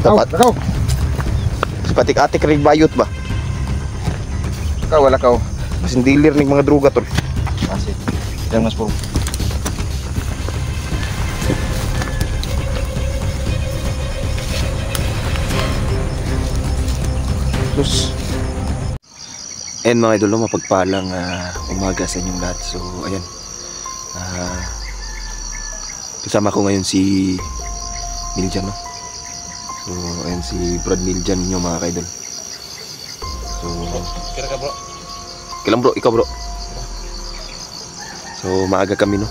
Dapat patik-atik rig bayot ba? Wala ka. Mas dealer ning mga droga tol. Kasi yan mas po. Terus and mga idol, mapagpalang umaga sa inyong lahat. So ayan, kasama ko ngayon si Miljan, no? So ayan si Brad Miljan ninyo mga kaidol. So kira ka bro? Kailan bro? Ikaw bro? So maaga kami, no?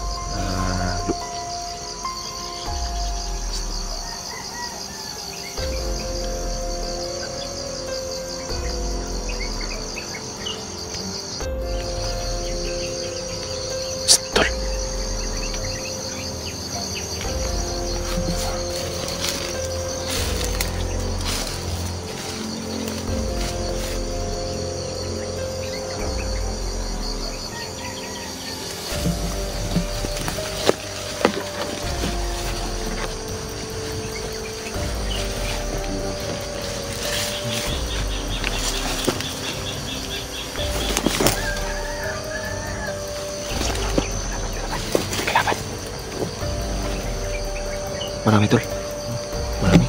Marami tol. Marami.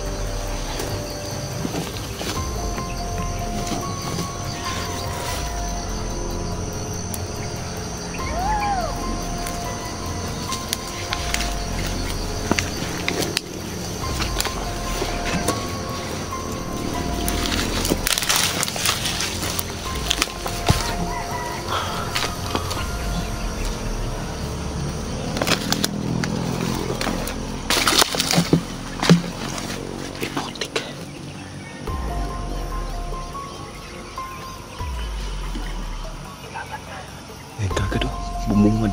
Bumungad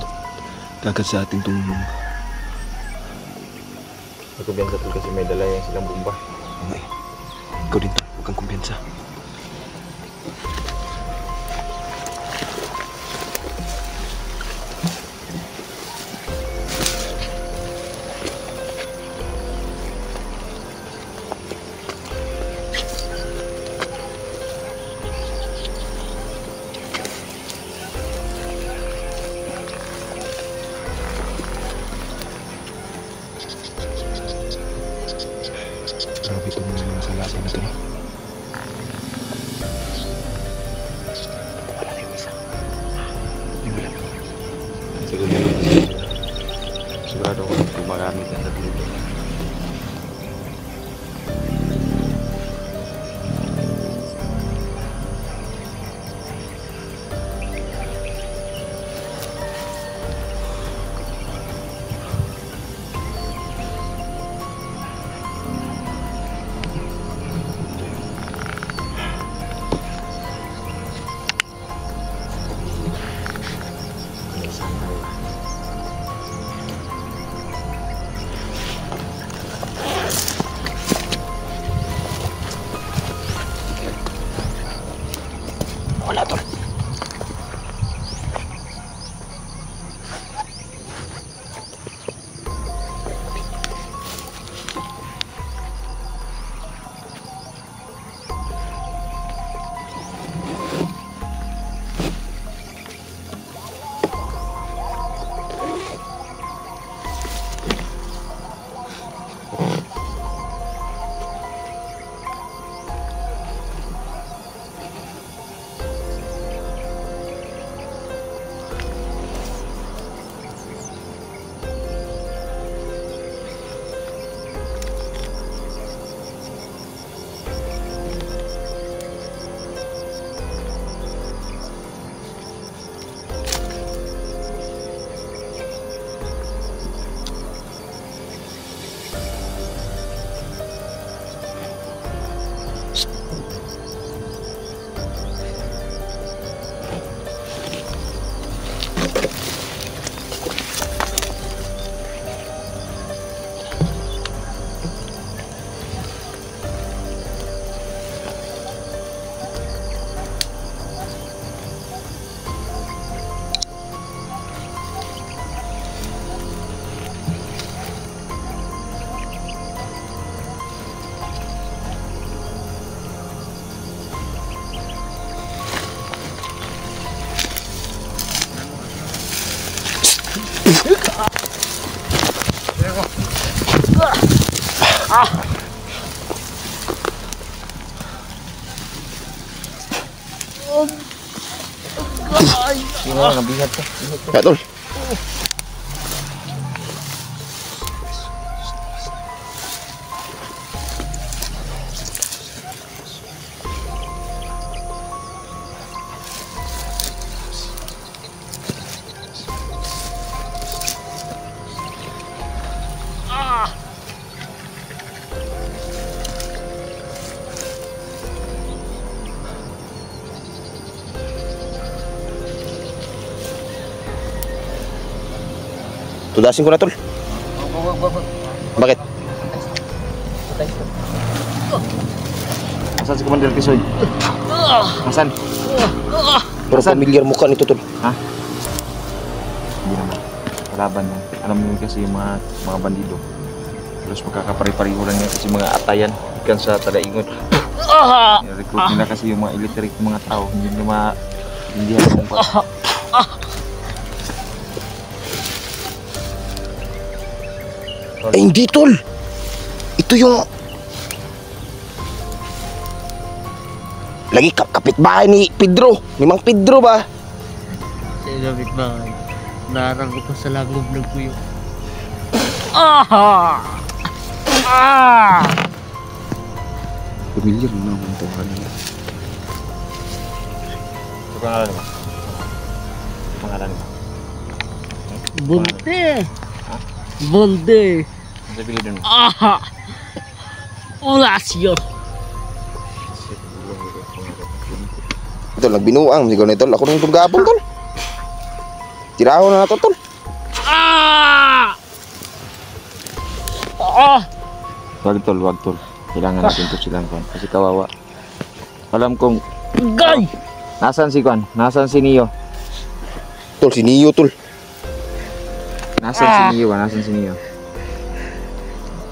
kagad sa ating itong kumpiyansa tol, kasi may dala yan silang bomba. Okay. Ikaw din tol, huwag kang kumpiyansa. Grabe itong mga kalaban na ito, no? Wala na yung isa. Yung wala. Sigurado ko kung marami ka sa dito. Sino ang nabihat ka? Kaya tol. Tudasin ko na tol. Bakit? Nasaan si Commander Kisoy? Nasaan? Pero familiar mukha nito tol. Ha? Hindi naman. Kalaban mo. Alam mo yun kasi yung mga bandido. Terus magkakapari-pariho lang yan kasi mga atayan. Ikan sa Talaingon. I-recruit nila kasi yung mga illiterate mga tao. Hindi nila maintindihan kung pa. Eh hindi tol. Ito yung lagi kapitbahay ni Pedro, ni Mang Pedro ba? Sa kapitbahay, narang ko sa lagob ng kuyo. Familiar na naman ito kanina. Ito pangalan mo? Pangalan mo? Bunte! Bunte! Ano sa bilid mo? Olasyo! Ito nagbinuang, sigaw na tol. Ako nung itong gabong tol. Tiraho na nato tol. Wag tol. Kailangan natin ito silang Kwan. Kasi kawawa. Alam kong... Gay! Nasaan si Kwan? Nasaan si Neo? Tol, si Neo tol. Nasaan si Neo? Nasaan si Neo?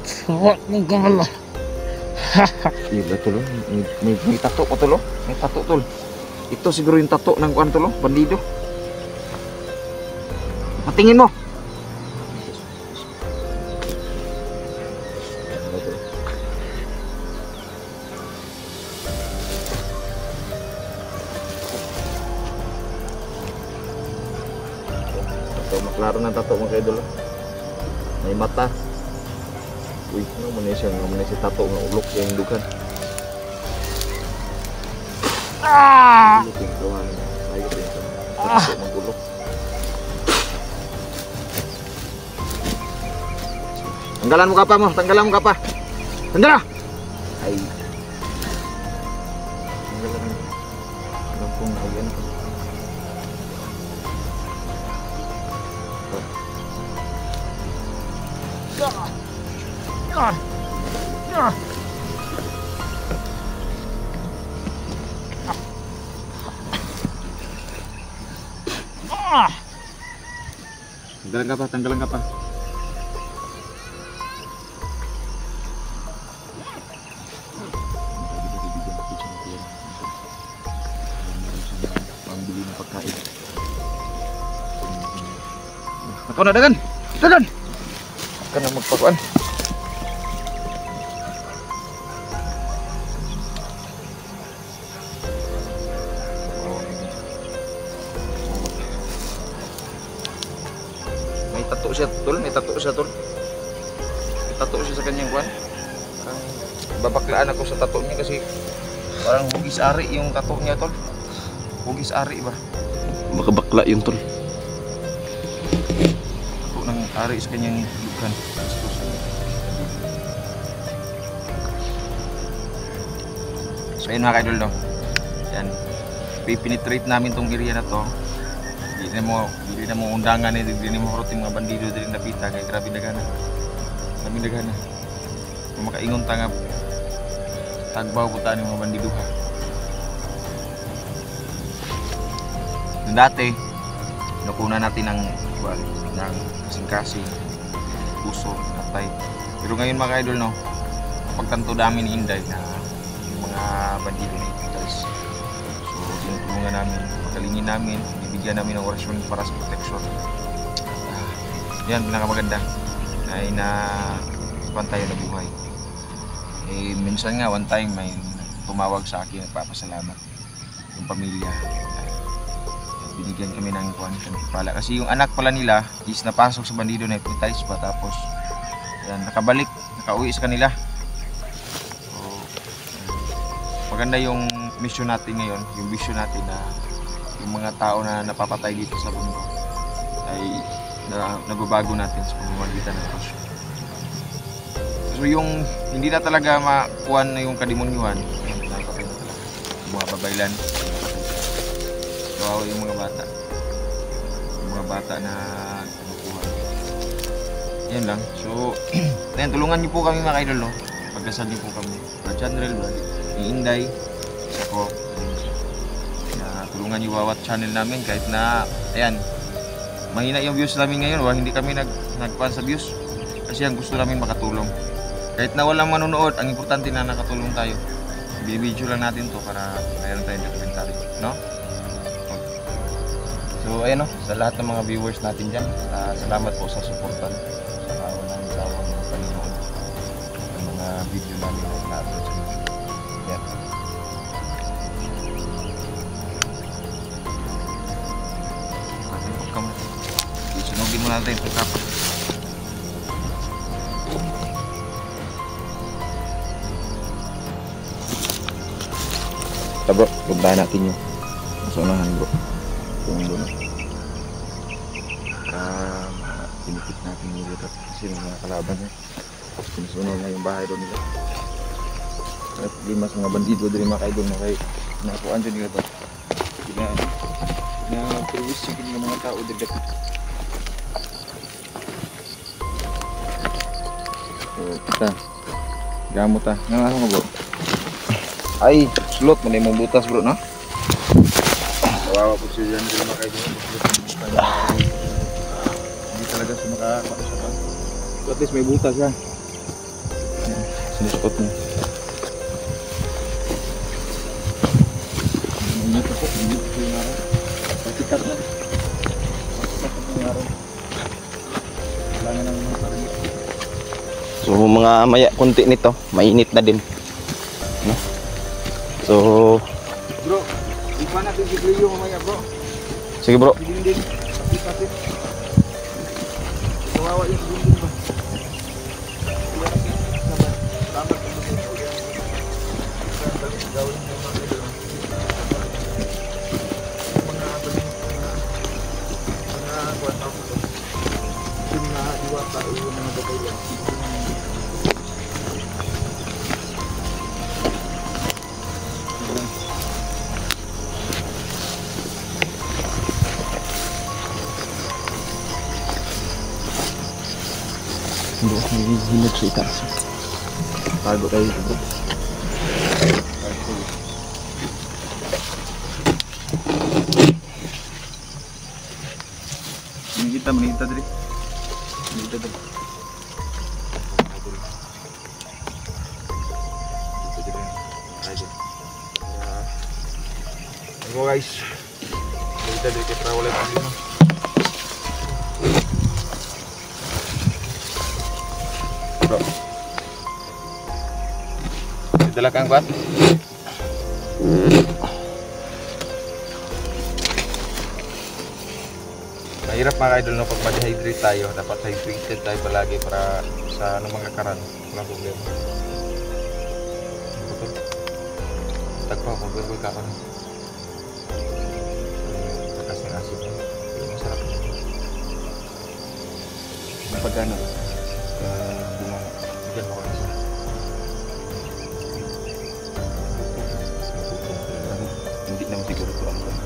Sawat ng gala. Iya tol. May tato ko tol. May tato tol. Ito siguro yung tato ng Kwan tol. Bandido. Patingin mo. Maklaro ng tato mga idol. May mata. Uy, ano mo na siya tato ng ulok yung dugan. Ulok yung kawan. Ayot yung tato ng ulok. Tanggalan mo kapa mo, tanggalan mo kapa. Tanggalan! Ay. Tanggalan mo. Alam kong nauyan ko. Tanggalan ka pa. Pambili ng pagkain. Ako na dagan. Dagan. Ka na magpakuan. May tato siya tol. May tato siya sa kanyang kuan. Parang babaklaan ako sa tato niya kasi parang hugis ari yung tato niya tol. Hugis ari ba? Makabakla yun tol. Tato ng ari sa kanyang lukan. So ayun mga kaidol no. Yan. Pipenetrate namin tong area na to. Hindi na mo undangan eh, hindi na mo horoting mga bandido din napita kay grabe dagana. Grabe dagana. Kung makaingon ta nga tagbaw po tayo ng mga bandido ha. Nung dati, nakuna natin ng kasing-kasing, puso, natay. Pero ngayon mga idol no, pagtanto namin ni Inday na yung mga bandido na ipitas. So tinutulungan namin, pagalingin namin, bibigyan namin ng orasyon para sa protection. yan pinakamaganda ay na tayo na buhay. Eh minsan nga one time may tumawag sa akin, nagpapasalamat yung pamilya. Binigyan kami ng pala kasi yung anak pala nila is napasok sa bandido na hypnotize pa, tapos yan, nakauwi sa kanila. So maganda yung mission natin ngayon, yung vision natin na yung mga tao na napapatay dito sa mundo ay nagbabago natin sa pamamagitan ng Diyos. So yung hindi na talaga makuhan na yung kademonyuhan, nakapatay na talaga yung mga babaylan. Kawawa yung mga bata na nakukuha. Yan lang. So ayan, tulungan niyo po kami mga idol, no? Pagdasal niyo po kami. Brad Chanrel, Brad Inday, ako. Tulungan niyo bawat channel namin kahit na ayan, mahina yung views namin ngayon, hindi kami nagpan sa views kasi ang gusto namin makatulong. Kahit na walang manonood, ang importante na nakatulong tayo. Binibidyo lang natin to para mayroon tayong documentary, no? So ayan, no, sa lahat ng mga viewers natin dyan, salamat po sa suportan sa walang sawang mga panonood ng mga video namin na ina-upload sa inyo. Yan. Sunugin mo natin itong kapal. Ito bro, bugdahan natin yung masunahan bro. Yung doon. Pinikit natin yung dito kasi mga kalaban niya. Sinusunog na yung bahay doon nila. At limas mga bandido din mga kaidol na kay nakuhaan dyan nila ba. Na-perwis yung mga tao dagdag. So, kita gamot nga ano nga bro? Ay, slot, mali mong butas bro, no? Kawawa po siya dyan, hindi makaibig. Hindi talaga siya makakapasok. So at least may butas yan. Sinusukot niya. Ingat po, ingat po yung araw. Pasikat na. Pasikat na yung araw. Kailangan naman ng parimit. So mga maya kunti nito, mainit na din. No? So bro, ipa natin si Cleo mamaya bro. sige bro. Dinding, ikasin. Kawawa yung dinding ba? Tama ito mo. Gawin mo mga ito. Mga kuwata ko. Yung mga diwata o yung mga babayan. Hindi ako hinag sa itaas. Tago tayo dito bro. Manigita dali. Manigita dali. Go guys. Manigita dali kita wala pa dito. Bro. Dala kang kuat. Mahirap mga idol, no, pag ma-dehydrate tayo, dapat hydrated tayo palagi para sa anong mga karan, walang problema. Tagpa, mag-verbal ka ako. Takas ng asin. Masarap. Napagano. Bunga. Bigyan mo ko na siya. Hindi naman siguro ito ang gano'n.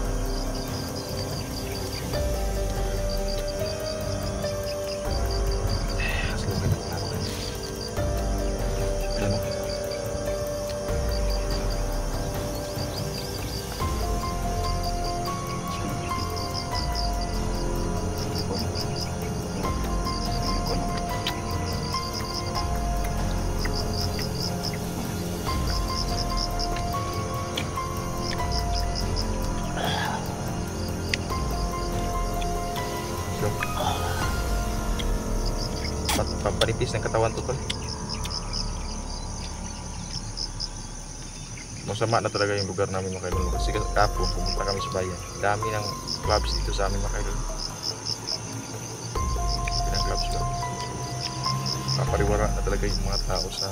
pampanipis ng katawan to tol. Masama na talaga yung lugar namin mga kaidol. Kasi kapon pumunta kami sa bayan. Dami ng clubs dito sa amin mga kaidol. Pinang clubs lang. Papariwara na talaga yung mga tao sa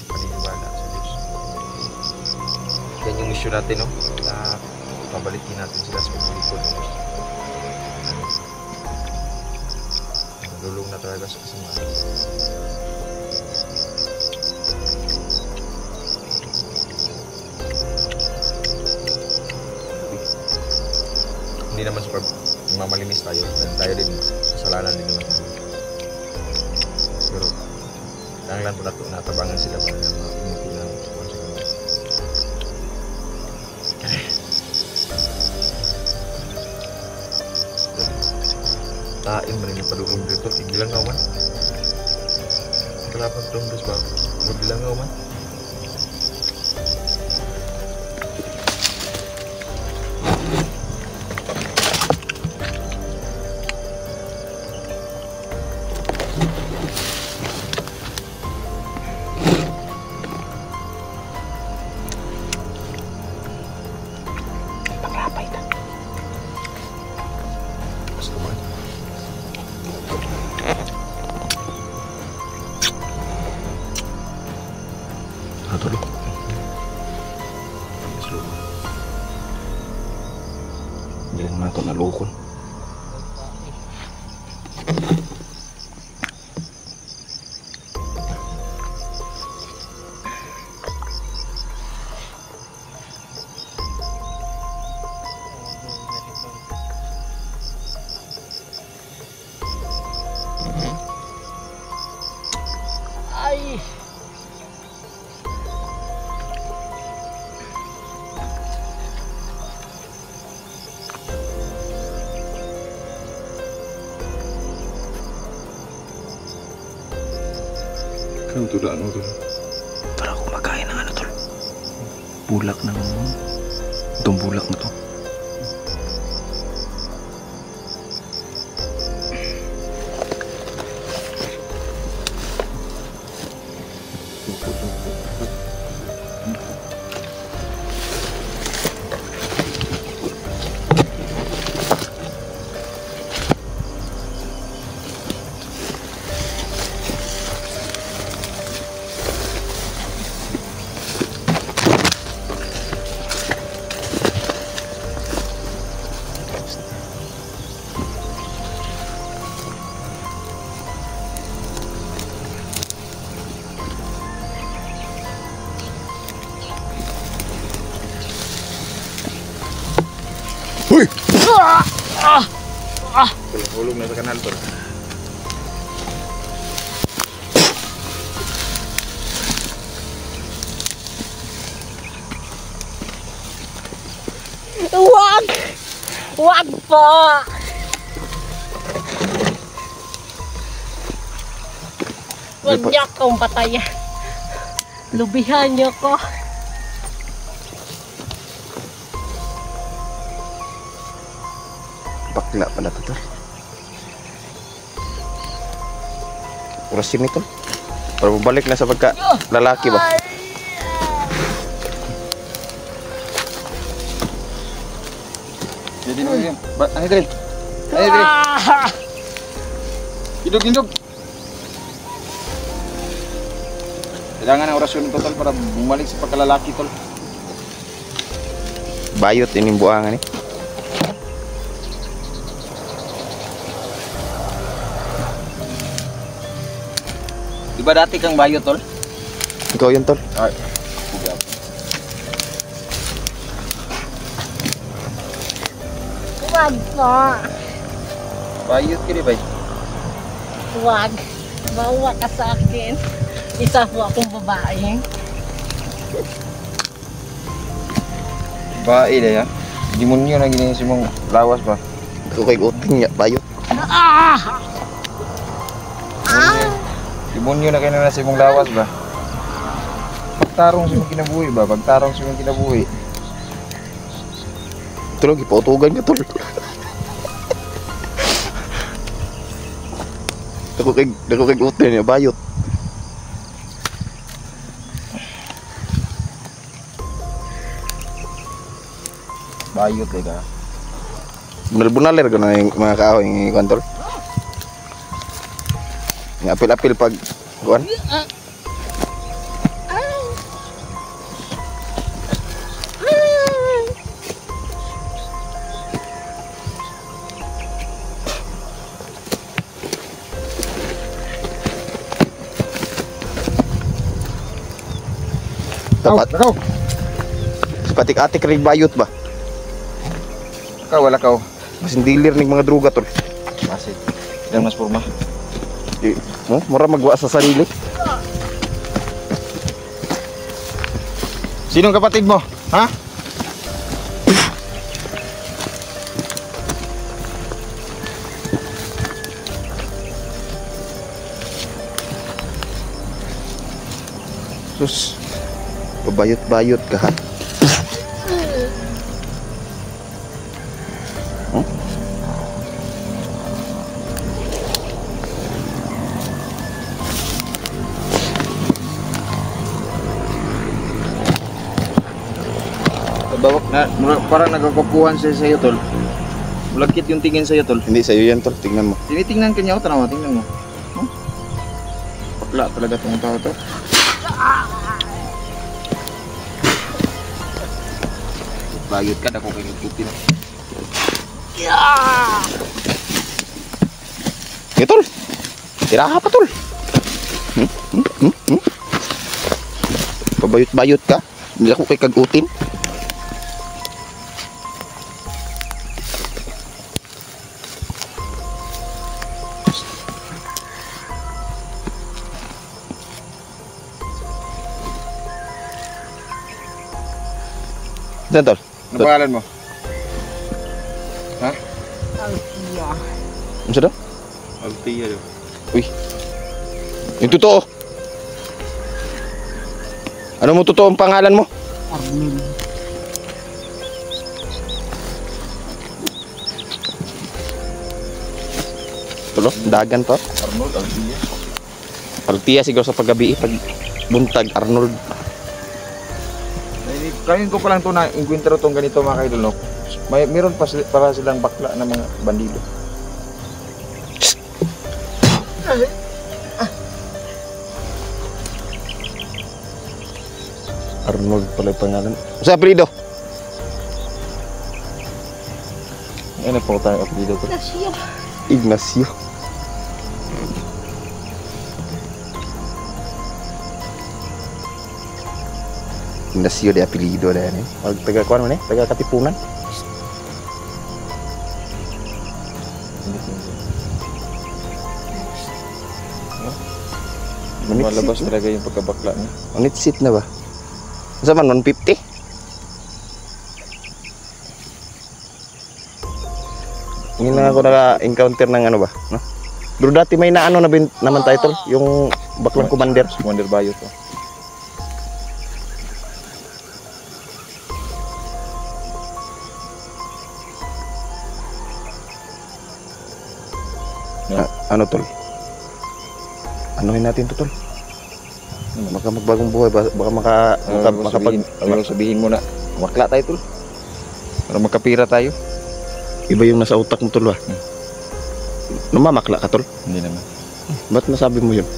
paniniwala sa Diyos. Yan yung mission natin, no? Na pabalikin natin sila sa pagbulikod. Nagulong na talaga sa kasamaan. Hindi naman sa pag mamalimis tayo. Tayo din, kasalanan din naman. Pero kailangan po natin natabangan sila para mapinuti na tain mo rin yung padulong dito. Tigilang nga man. Kalapan itong dos ba? Magbilang nga man. Tuloy. Hindi naman ito nalukon. Ay! Ano to daan mo to? Parang kumakain ng ano tol. Bulak ng itong bulak na to. Uy! Hulog na sa kanal to. Wag! Wag po! Wag niyo akong patayan. Lubihan niyo ko. Bakla pala to tol. Oras yun ito. Para bumalik na sa pagka lalaki ba? Jadi mo yun. Ano ito rin? Ano ito rin? Indog. Kailangan ng orasyon nito tol para bumalik sa pagkalalaki tol. Bayot ini buangan eh. Diba dati kang bayo tol? Ikaw yun tol. Ay. Wag po. Bayot ka rin ba? Wag. Bawa ka sa akin. Isa po akong babae. Bae na yan. Demonyo na gini si mong lawas ba? Ikaw kay uting ya bayot. Demonyo na kayo na si mong lawas ba? Pagtarong si mong kinabuhi ba? Pagtarong si mong kinabuhi. Tulog ipautugan ka tol. Dako kay utin niya bayot. Bayot kay ka. Bunal-bunaler ko na yung mga kahoy ng kontrol. Yung apil-apil pag kuan. Dapat patik-atik rig bayot ba? Wala ka. Mas dilir ning mga druga tol. Masit. Dan mas forma. Mo, mura magwa sa sarili. Sinong kapatid mo? Ha? Sus. Bayot-bayot ka ha. Bawak na, parang nagkakupuhan siya sa'yo, tol. Bulagkit yung tingin sa'yo, tol. Hindi sa'yo yan tol, tingnan mo. Tinitingnan ka niya, tanaw, tingnan mo. Huh? Bakla talaga itong tao to. Bayot ka, dako kayo nagtutin. Sige tol. Tira pa tol. Pabayot-bayot ka. Hindi ako kay kagutin. Tol. Ano pangalan mo? Ha? Altia. Ano daw? Altia daw. Uy. Yung totoo. Ano mo totoo ang pangalan mo? Arnel. Tulo, dagan to. Arnold Altia. Altia siguro sa paggabi, pag buntag Arnold. Kanin ko pa lang ito na encuentro itong ganito mga kaidol, no? Meron pa para silang bakla na mga bandido. Arnold pala yung pangalan. Sa apelido? Ano po tayong apelido ko? Ignacio. Ignacio. Ignacio de apelido na yan eh. Pag taga-kuan mo na eh, taga-katipunan. Malabas talaga yung pagkabakla niya. Unit seat na ba? Sa man, 150? Hindi na ako naka-encounter ng ano ba? No? Pero dati may naano na naman title, yung baklang commander. Commander Bayo to. Ano tol? Anuhin natin to tol? Baka magbagong buhay, baka sabihin mo na, makla tayo tol. Para magkapira tayo. Iba yung nasa utak mo tol ba? Namamakla ka tol? Hindi naman. Ba't nasabi mo yun?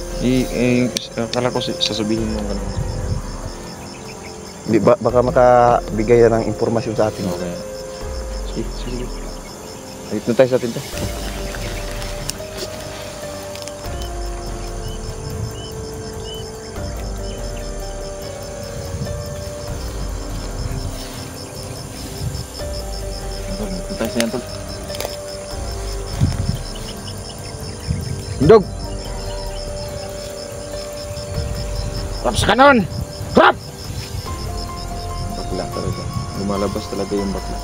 Akala ko sasabihin mo gano'n. Di, baka makabigay ng impormasyon sa atin. Okay. Sige. Ayit na tayo sa atin to. Tayo sa yan tol. Dog! Rap sa kanon! Rap! Bakla talaga. Lumalabas talaga yung bakla.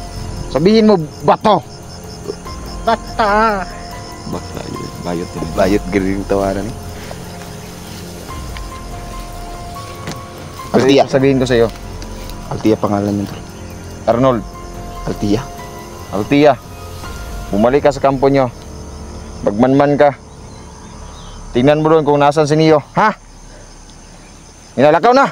Sabihin mo, bato! Bata. Bakla yun. Bayot yun. Bayot galing tawanan eh. Altia. Sabihin ko sa'yo. Altia pangalan yun tol. Arnold. Altia. Altia. Bumalik ka sa kampo nyo. Magmanman ka. Tingnan mo doon kung nasan si Neo, ha? Inalakaw na.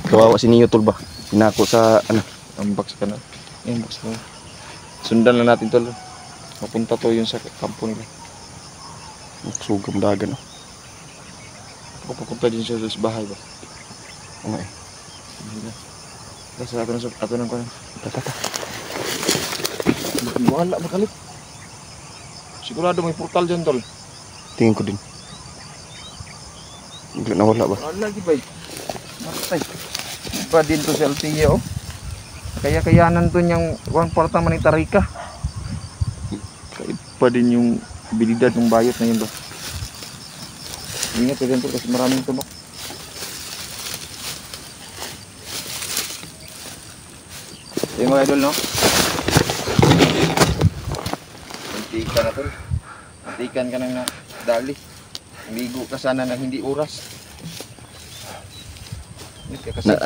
Kawawa si Neo tol ba? Pinako sa ano. Unbox ka na. Unbox ka na. Sundan lang natin tol. Mapunta to yun sa kampo nila. Sugam dagan. Ako papunta din siya sa bahay ba? Okay. Kasi ato nang kunan. Tata. Wala bakalit. Sigurado may portal dyan tol. Tingin ko din. Bigla nawala ba? Wala lagi ba? Matay. Pa din to sa LTE oh. Kaya-kayanan to niyang one porta manitarika. Pa din yung abilidad ng bayot na yun ba. Ingat ka dyan tol kasi maraming tumak. Yung mga idol no? Antikan na tol. Antikan ka nang dali. Ligo ka sana ng hindi oras.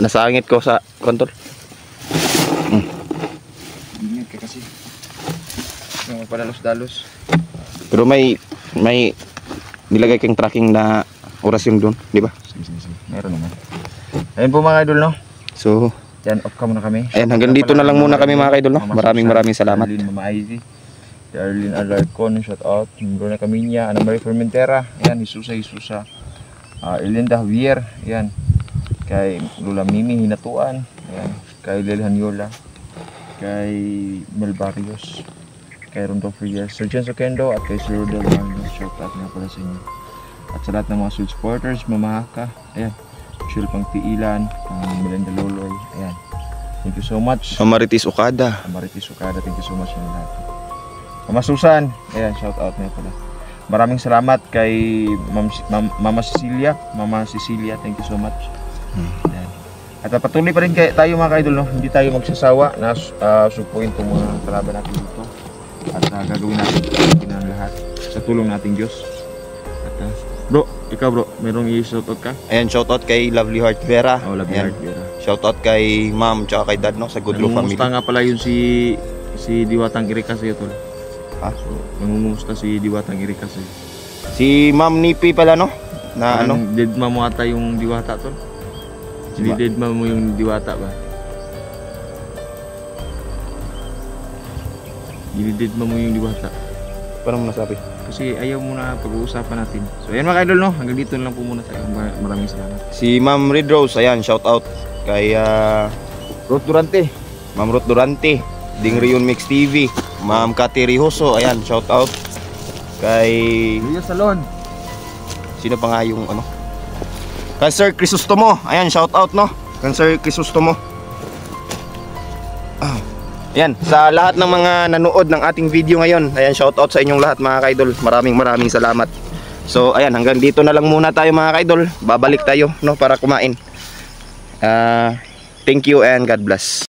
Nasangit ko sa kontol. Ingat ka kasi. Yung padalos-dalos. Pero may nilagay kang tracking na oras yung doon, di ba? Sige. Meron naman. Ayun po mga idol no. So, Yan, off cam na kami. ayan, hanggang dito na lang muna kami mga kaidol, no? Maraming salamat. Arlene Mama Ivy. Si Arlene Alarcon, shout out. Bruna Caminia, Ana Marie Formentera. Ayan, Hisusa. Elinda Javier. Ayan. Kay Lula Mimi Hinatuan. Ayan. Kay Lelhan Yola. Kay Mel Barrios. Kay Rondo Frias. Sir Jen Sokendo at kay Sir Rodel Magnus. Shout out nga pala sa inyo. At sa lahat ng mga Sweet supporters, mamahaka. Ayan. Shul pang Tiilan, pang Melinda Loloy. Ayan. Thank you so much. Amaritis Okada. Amaritis Okada, thank you so much ng lahat. Mama Susan, ayan, shout out nga pala. Maraming salamat kay Mama Cecilia, thank you so much. Ayan. At patuloy pa rin tayo mga ka-idol, no? Hindi tayo magsasawa na supuin itong mga kalaban natin dito. At gagawin natin ang lahat sa tulong nating Diyos. At bro, ikaw bro, merong i-shoutout ka? Ayan, shoutout kay Lovely Heart Vera. Oh, Lovely Ayan. Heart Vera. Shoutout kay ma'am tsaka kay dad, no? Sa Goodlow Family. Nangumusta nga pala yun si Diwatang Irika sa'yo tol. Ha? So, nangumusta si Diwatang Irika sa'yo. Si Ma'am Nipi pala, no? Na ano? Dead ma mo ata yung Diwata tol. Diba? Dead ma mo yung Diwata ba? Dead ma mo yung Diwata. Paano mo nasabi? Kasi ayaw mo na pag-uusapan natin. So ayan mga idol no, hanggang dito na lang po muna tayo. Maraming salamat. Si Ma'am Red Rose, ayan, shoutout kay Ruth Durante. Ma'am Ruth Durante, Ding Rion Mix TV, Ma'am Cathy Rijoso, ayan, shoutout kay Rio Salon. sino pa nga yung ano? Kay Sir Crisostomo, ayan, shoutout no? Kay Sir Crisostomo. Ayan, sa lahat ng mga nanood ng ating video ngayon, ayan, shoutout sa inyong lahat mga kaidol. Maraming salamat. So, ayan, hanggang dito na lang muna tayo mga kaidol. Babalik tayo, no, para kumain. Thank you and God bless.